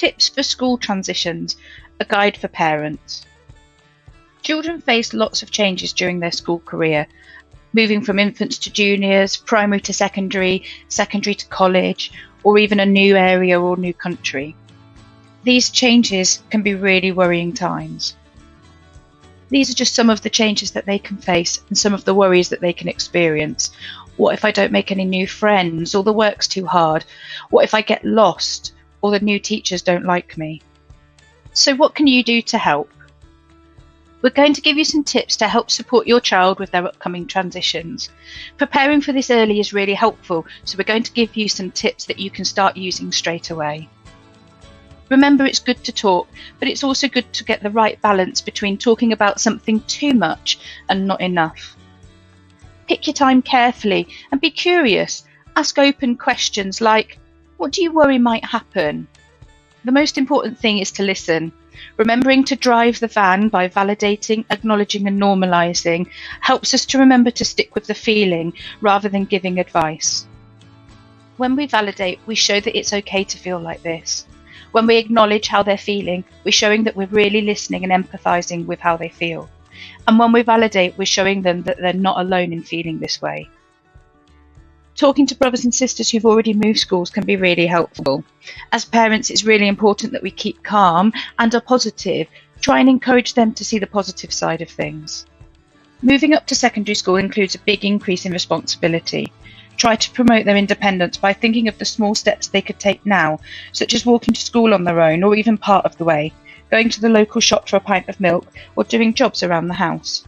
Tips for School Transitions, a guide for parents. Children face lots of changes during their school career, moving from infants to juniors, primary to secondary, secondary to college, or even a new area or new country. These changes can be really worrying times. These are just some of the changes that they can face and some of the worries that they can experience. What if I don't make any new friends, or the work's too hard? What if I get lost, or the new teachers don't like me? So what can you do to help? We're going to give you some tips to help support your child with their upcoming transitions. Preparing for this early is really helpful, so we're going to give you some tips that you can start using straight away. Remember, it's good to talk, but it's also good to get the right balance between talking about something too much and not enough. Pick your time carefully and be curious. Ask open questions like, what do you worry might happen? The most important thing is to listen. Remembering to drive the van by validating, acknowledging and normalising helps us to remember to stick with the feeling rather than giving advice. When we validate, we show that it's okay to feel like this. When we acknowledge how they're feeling, we're showing that we're really listening and empathising with how they feel. And when we validate, we're showing them that they're not alone in feeling this way. Talking to brothers and sisters who've already moved schools can be really helpful. As parents, it's really important that we keep calm and are positive. Try and encourage them to see the positive side of things. Moving up to secondary school includes a big increase in responsibility. Try to promote their independence by thinking of the small steps they could take now, such as walking to school on their own or even part of the way, going to the local shop for a pint of milk, or doing jobs around the house.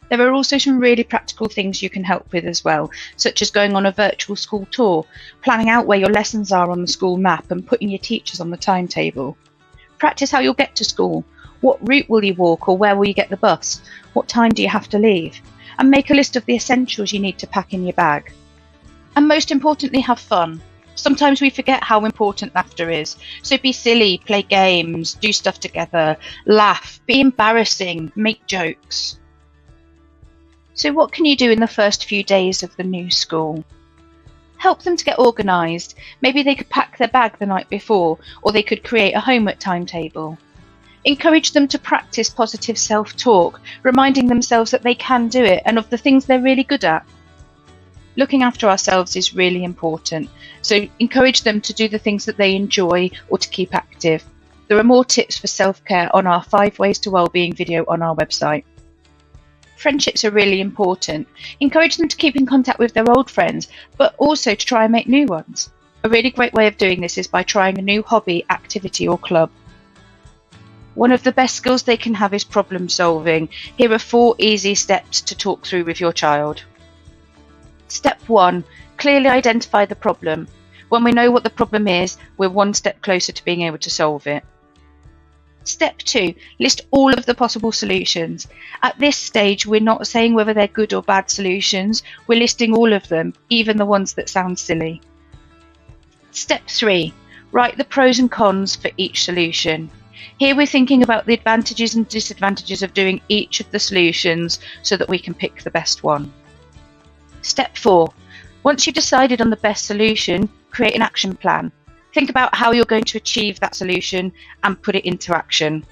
There are also some really practical things you can help with as well, such as going on a virtual school tour, planning out where your lessons are on the school map and putting your teachers on the timetable. Practice how you'll get to school. What route will you walk, or where will you get the bus? What time do you have to leave? And make a list of the essentials you need to pack in your bag. And most importantly, have fun. Sometimes we forget how important laughter is. So be silly, play games, do stuff together, laugh, be embarrassing, make jokes. So what can you do in the first few days of the new school? Help them to get organised. Maybe they could pack their bag the night before, or they could create a homework timetable. Encourage them to practice positive self-talk, reminding themselves that they can do it and of the things they're really good at. Looking after ourselves is really important, so encourage them to do the things that they enjoy or to keep active. There are more tips for self-care on our 5 Ways to Wellbeing video on our website. Friendships are really important. Encourage them to keep in contact with their old friends, but also to try and make new ones. A really great way of doing this is by trying a new hobby, activity or club. One of the best skills they can have is problem solving. Here are 4 easy steps to talk through with your child. Step 1. Clearly identify the problem. When we know what the problem is, we're one step closer to being able to solve it. Step 2. List all of the possible solutions. At this stage, we're not saying whether they're good or bad solutions. We're listing all of them, even the ones that sound silly. Step 3. Write the pros and cons for each solution. Here we're thinking about the advantages and disadvantages of doing each of the solutions so that we can pick the best one. Step 4. Once you've decided on the best solution, create an action plan. Think about how you're going to achieve that solution and put it into action.